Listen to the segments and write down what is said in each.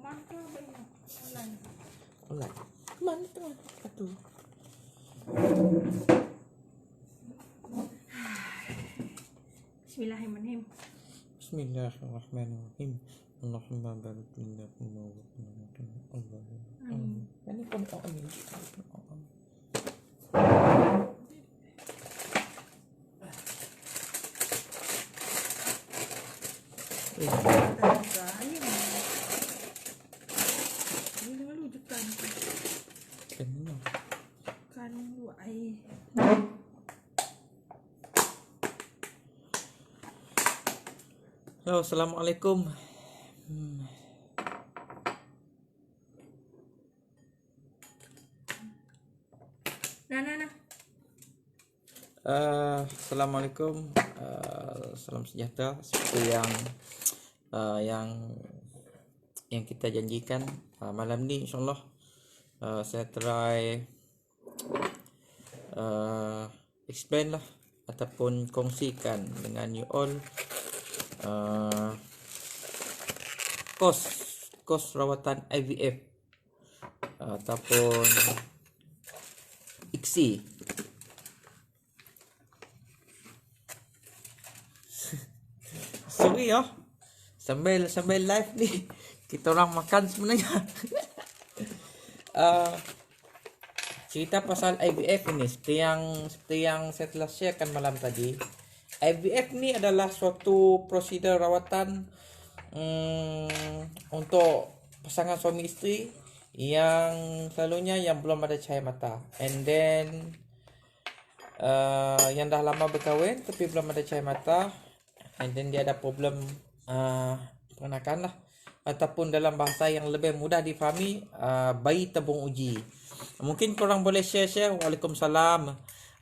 Mana banyak online. Online. Mana tu? Satu. Bismillahirrahmanirrahim. Bismillahirrahmanirrahim. Allahumma barik lana fi ma razaqtana. Amin. Ini pun amin. Ini lujukan Kenapa? kan lu ai. Halo, assalamualaikum. Nah. Assalamualaikum. Salam sejahtera seperti yang kita janjikan malam ni, insyaallah saya try explain lah ataupun kongsikan dengan you all kos rawatan IVF ataupun ICSI. Sorry sambil live ni kita orang makan sebenarnya. Cerita pasal IVF ini seperti yang saya telah sharekan malam tadi. IVF ni adalah suatu prosedur rawatan untuk pasangan suami isteri yang selalunya yang belum ada cahaya mata, and then yang dah lama berkahwin tapi belum ada cahaya mata, and then dia ada problem peranakan lah, ataupun dalam bahasa yang lebih mudah difahami, bayi tabung uji. Mungkin korang boleh share. Waalaikumsalam.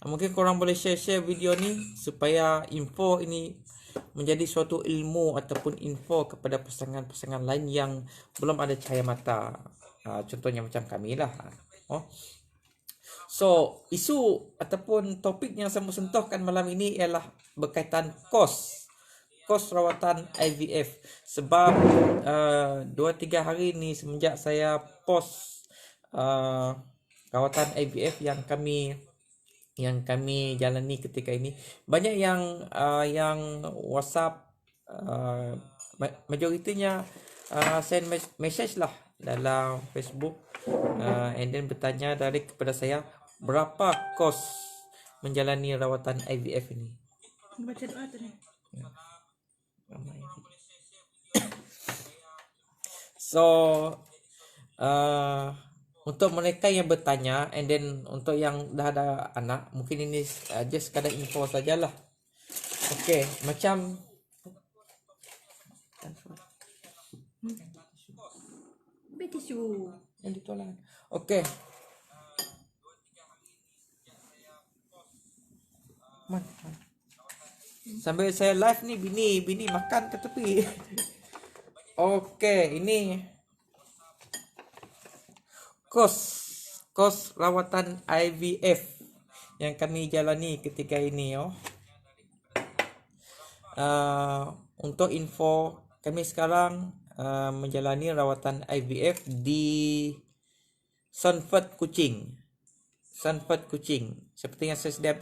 Mungkin korang boleh share video ni supaya info ini menjadi suatu ilmu ataupun info kepada pasangan-pasangan lain yang belum ada cahaya mata. Contohnya macam kami lah. So, isu ataupun topik yang saya mau sentuhkan malam ini ialah berkaitan kos rawatan IVF. Sebab 2-3 hari ni semenjak saya post rawatan IVF yang kami jalani ketika ini, banyak yang WhatsApp, majoritinya send message lah dalam Facebook, and then bertanya dari kepada saya berapa kos menjalani rawatan IVF ini. Baca doa tu ni. So untuk mereka yang bertanya, and then untuk yang dah ada anak, mungkin ini just sekadar info sajalah. Okay, macam Tisu. yang ditolak. Okay. Sambil saya live ni, bini makan ke tepi. Okay, ini kos rawatan IVF yang kami jalani ketika ini. Untuk info, kami sekarang menjalani rawatan IVF di Sanford, Kuching. Seperti yang saya sudah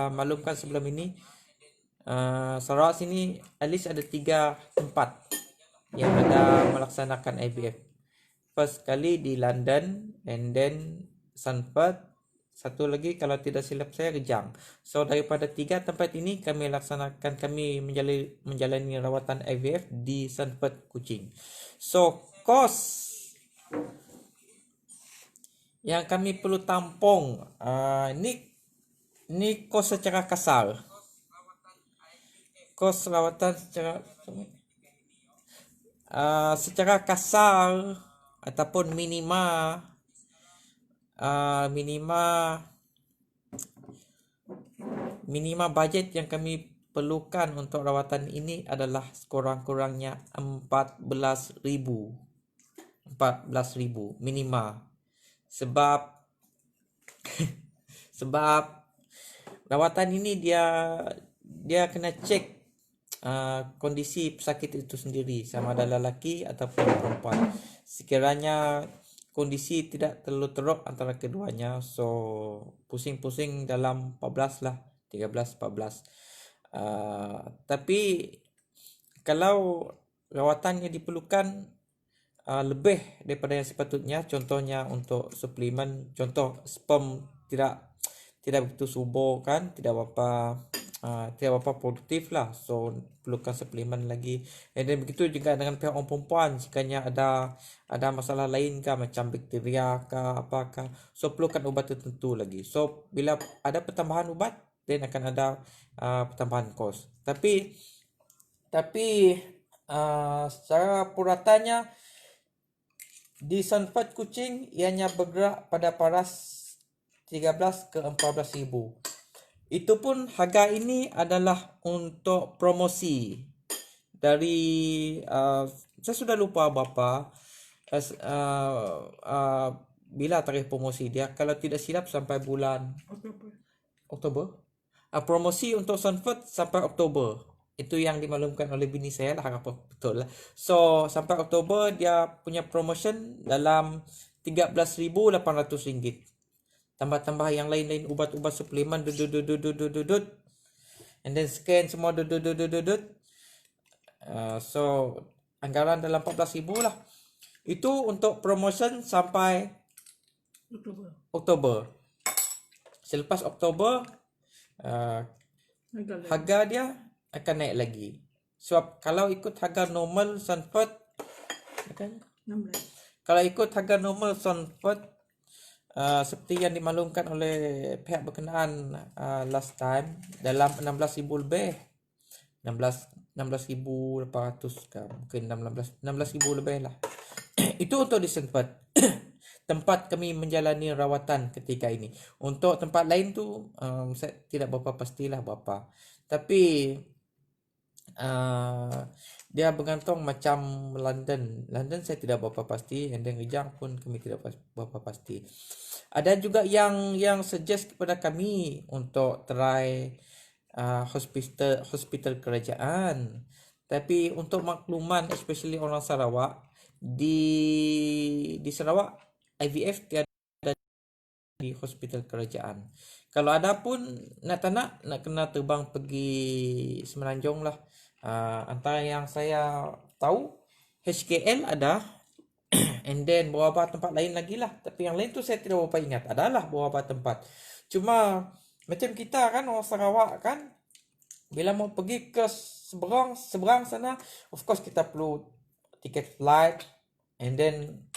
maklumkan sebelum ini, Sarawak sini at least ada 3 tempat yang ada melaksanakan IVF. First kali di London, and then Sanford, satu lagi kalau tidak silap saya Kejang. So daripada 3 tempat ini kami menjalani rawatan IVF di Sanford, Kuching. So kos yang kami perlu tampung, ini kos secara kasar. Kos rawatan secara kasar ataupun minima budget yang kami perlukan untuk rawatan ini adalah sekurang-kurangnya 14,000 minima. Sebab rawatan ini dia kena cek kondisi pesakit itu sendiri, sama ada lelaki ataupun perempuan. Sekiranya kondisi tidak terlalu teruk antara keduanya, so pusing-pusing dalam 14 lah, 13 14. Tapi kalau rawatan yang diperlukan lebih daripada yang sepatutnya, contohnya untuk suplemen, contoh sperm tidak begitu subur kan, tidak berapa produktif lah, so perlukan suplemen lagi. Dan begitu juga dengan pihak orang perempuan, jika ada masalah lain kah, macam bakteria kah apakah, so perlukan ubat tertentu lagi. So bila ada pertambahan ubat, then akan ada pertambahan kos. Tapi secara puratannya di Sunfirst kucing ianya bergerak pada paras 13 ke 14 ribu. Itu pun harga ini adalah untuk promosi dari saya sudah lupa berapa bila tarikh promosi dia, kalau tidak silap sampai bulan Oktober. Promosi untuk Sunfirst sampai Oktober. Itu yang dimaklumkan oleh bini saya lah, apa betul lah. So sampai Oktober dia punya promotion dalam RM13,800. Tambah-tambah yang lain-lain, ubat-ubat suplemen and then scan semua so anggaran dalam 14,000 lah. Itu untuk promotion sampai Oktober. Selepas Oktober harga dia akan naik lagi. Sebab kalau ikut harga normal Sunfirst, kalau ikut harga normal Sunfirst, seperti yang dimaklumkan oleh pihak berkenaan last time, dalam 16,000 lebih, 16,800 ke mungkin 16,000 lebih lah. Itu untuk di Sunfirst. Tempat kami menjalani rawatan ketika ini. Untuk tempat lain tu saya tidak berapa pastilah berapa. Tapi dia bergantung macam London saya tidak berapa pasti, and then Rijang pun kami tidak berapa pasti. Ada juga yang suggest kepada kami untuk try hospital kerajaan. Tapi untuk makluman, especially orang Sarawak, di Sarawak IVF tiada di hospital kerajaan. Kalau ada pun nak kena terbang pergi Semenanjung lah. Antara yang saya tahu HKL ada and then beberapa tempat lain lagi lah. Tapi yang lain tu saya tidak berapa ingat. Adalah beberapa tempat. Cuma macam kita kan orang Sarawak kan, bila mau pergi ke seberang sana, of course kita perlu tiket flight and then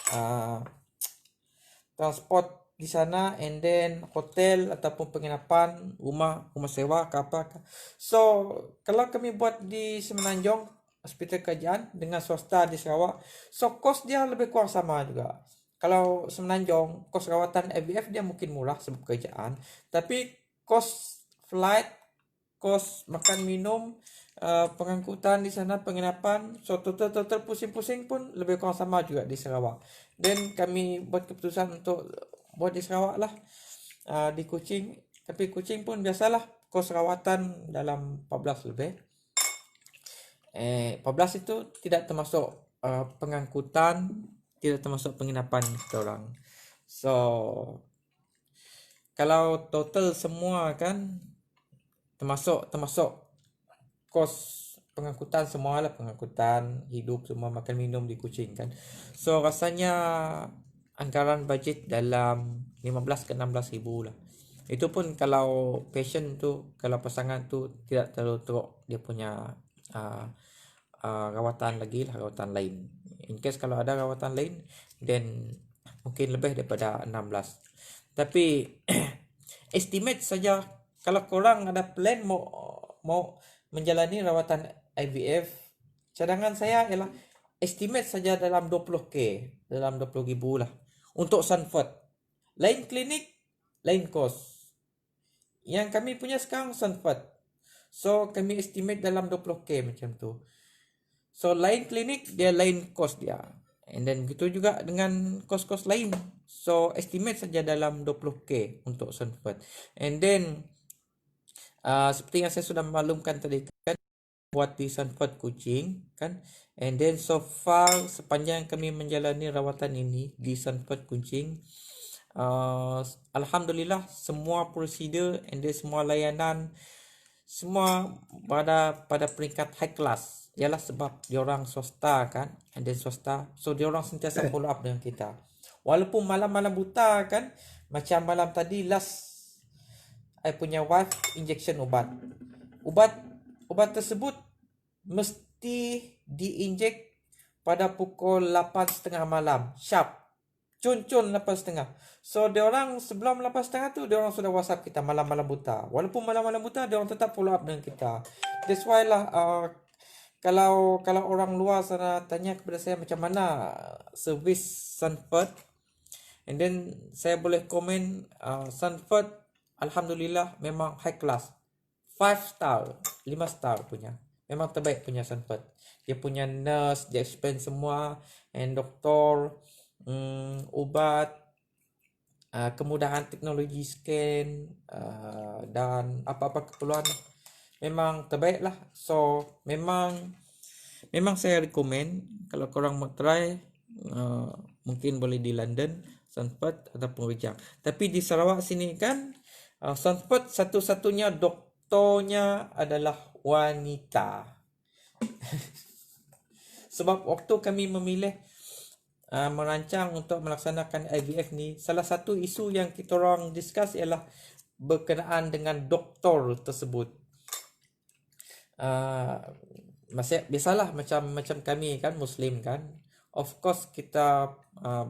transport di sana, and then hotel ataupun penginapan, rumah sewa ke apa. So kalau kami buat di Semenanjung hospital kerajaan dengan swasta di Sarawak, so kos dia lebih kurang sama juga. Kalau Semenanjung kos rawatan IVF dia mungkin murah sebab kerajaan, tapi kos flight, kos makan minum, pengangkutan di sana, penginapan, so total pusing-pusing pun lebih kurang sama juga di Sarawak. Dan kami buat keputusan untuk buat di Sarawak lah, di Kuching. Tapi Kuching pun biasalah kos rawatan dalam 14 lebih. 14 itu tidak termasuk pengangkutan, tidak termasuk penginapan kita orang. So kalau total semua kan termasuk kos pengangkutan semua lah, pengangkutan hidup semua, makan minum di Kuching kan. So rasanya anggaran budget dalam 15 ke 16 ribu lah. Itu pun kalau patient tu, kalau pasangan tu tidak terlalu teruk dia punya rawatan lagi lah, rawatan lain. In case kalau ada rawatan lain, then mungkin lebih daripada 16. Tapi estimate saja, kalau korang ada plan mau menjalani rawatan IVF, cadangan saya ialah estimate saja dalam 20k, dalam 20,000 lah untuk Sunfirst. Lain klinik, lain kos. Yang kami punya sekarang Sunfirst, so kami estimate dalam 20k macam tu. So lain klinik dia lain kos dia, and then gitu juga dengan kos-kos lain. So estimate saja dalam 20k untuk Sunfirst. And then seperti yang saya sudah maklumkan tadi kan, buat di Sanford Kuching kan. And then so far sepanjang kami menjalani rawatan ini di Sanford Kuching, alhamdulillah semua prosedur and then semua layanan semua pada peringkat high class. Ialah sebab diorang swasta kan, and then swasta, so diorang sentiasa follow up dengan kita. Walaupun malam-malam buta kan, macam malam tadi last I punya wife injection ubat tersebut mesti diinjek pada pukul 8.30 malam sharp, cun 8.30. So diorang sebelum 8.30 tu diorang sudah WhatsApp kita malam-malam buta. Walaupun malam-malam buta diorang tetap follow up dengan kita. That's why lah kalau orang luar sana tanya kepada saya macam mana servis Sanford, and then saya boleh komen Sanford alhamdulillah memang high class, 5 star, 5 star punya. Memang terbaik punya Sanford. Dia punya nurse, dia explain semua, and doktor, ubat, kemudahan teknologi scan, dan apa-apa keperluan memang terbaik lah. So memang saya recommend kalau korang mau try, mungkin boleh di London, Sanford ataupun Rejang. Tapi di Sarawak sini kan, Sanford satu-satunya doktornya adalah wanita. Sebab waktu kami memilih merancang untuk melaksanakan IVF ni, salah satu isu yang kita orang discuss ialah berkenaan dengan doktor tersebut. Biasalah macam kami kan Muslim kan, of course kita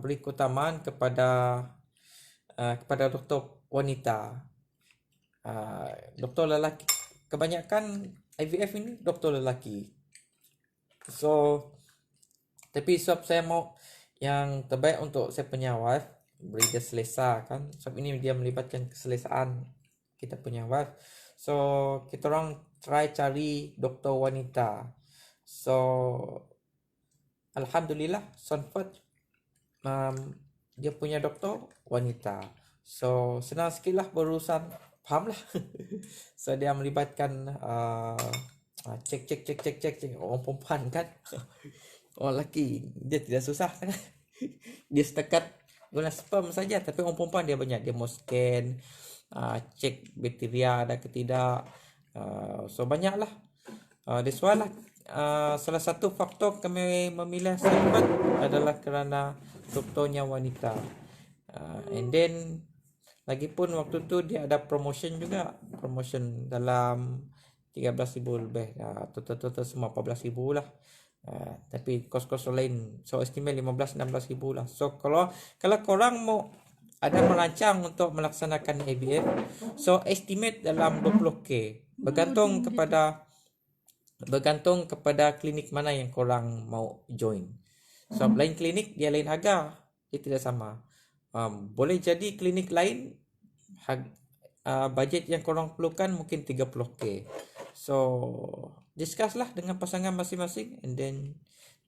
beri keutamaan kepada doktor wanita. Doktor lelaki kebanyakan IVF ini doktor lelaki. So tapi sebab saya mau yang terbaik untuk saya punya wife, beri dia selesa kan, sebab ini dia melibatkan keselesaan kita punya wife. So kita orang try cari doktor wanita. So alhamdulillah Sanford dia punya doktor wanita. So senang sikit lah berurusan, faham lah. So dia melibatkan cek orang perempuan kan. Orang lelaki dia tidak susah kan. Dia setakat guna sperm saja, tapi orang perempuan dia banyak, dia mau scan, cek bakteria ada ke tidak. So banyak lah. That's why lah salah satu faktor kami memilih Sanford adalah kerana doktornya wanita. And then lagipun waktu tu dia ada promotion juga, promotion dalam 13,000 lebih, total semua 14,000 lah. Tapi kos-kos lain, so estimate 15-16,000 lah. So kalau korang mau ada merancang untuk melaksanakan IVF, so estimate dalam 20k, bergantung kepada klinik mana yang korang mau join. So lain klinik dia lain harga, dia tidak sama. Boleh jadi klinik lain budget yang korang perlukan mungkin 30k. So discuss lah dengan pasangan masing-masing, and then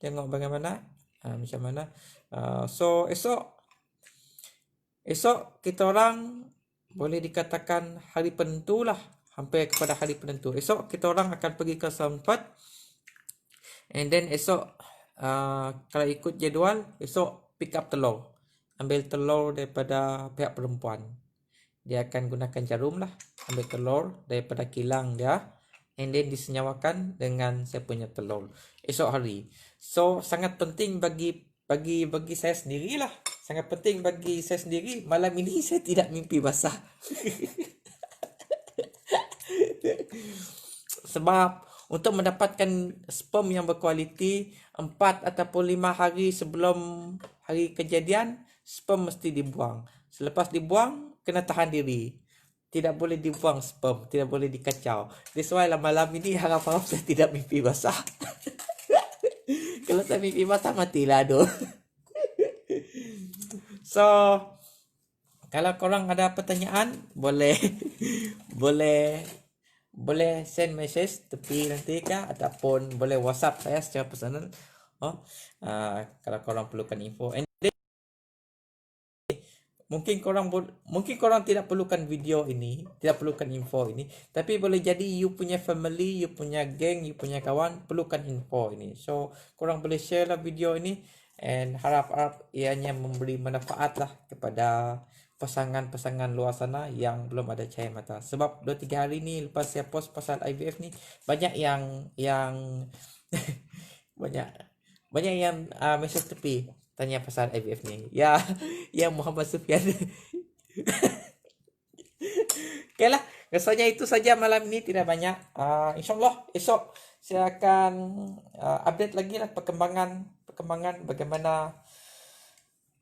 tengok bagaimana macam mana. So esok kita orang boleh dikatakan hari penentu lah, hampir kepada hari penentu. Esok kita orang akan pergi ke Sanford, and then esok kalau ikut jadual, esok pick up telur, ambil telur daripada pihak perempuan. Dia akan gunakan jarum lah, ambil telur daripada kilang dia, and then disenyawakan dengan saya punya telur esok hari. So sangat penting bagi saya sendirilah. Sangat penting bagi saya sendiri, malam ini saya tidak mimpi basah. Sebab untuk mendapatkan sperm yang berkualiti 4 ataupun 5 hari sebelum hari kejadian, sperm mesti dibuang. Selepas dibuang, kena tahan diri. Tidak boleh dibuang sperm, tidak boleh dikacau. That's why lah malam ini harap-harap saya tidak mimpi basah. Kalau saya mimpi basah, matilah aduh. So kalau korang ada pertanyaan, boleh send message tepi nanti kah, ataupun boleh WhatsApp saya secara personal. Kalau korang perlukan info. And then, mungkin korang tidak perlukan video ini, tidak perlukan info ini, tapi boleh jadi you punya family, you punya geng, you punya kawan perlukan info ini. So korang boleh share lah video ini, and harap ianya memberi manfaat lah kepada pasangan-pasangan luar sana yang belum ada cahaya mata. Sebab 2-3 hari ni lepas saya post pasal IVF ni, banyak yang banyak yang message tepi tanya pasal IVF ni. Ya, ya Muhammad Sufyan. Okey lah, rasanya itu saja malam ini, tidak banyak. InsyaAllah esok saya akan update lagi lah perkembangan bagaimana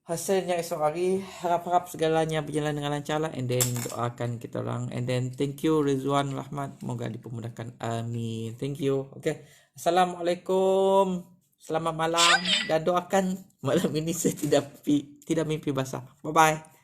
hasilnya esok hari. Harap-harap segalanya berjalan dengan lancar lah, and then doakan kita orang, and then thank you Rizwan Rahmat, semoga dipermudahkan, amin. Thank you. Okay, Assalamualaikum, selamat malam, dan doakan malam ini saya tidak mimpi basah. Bye bye.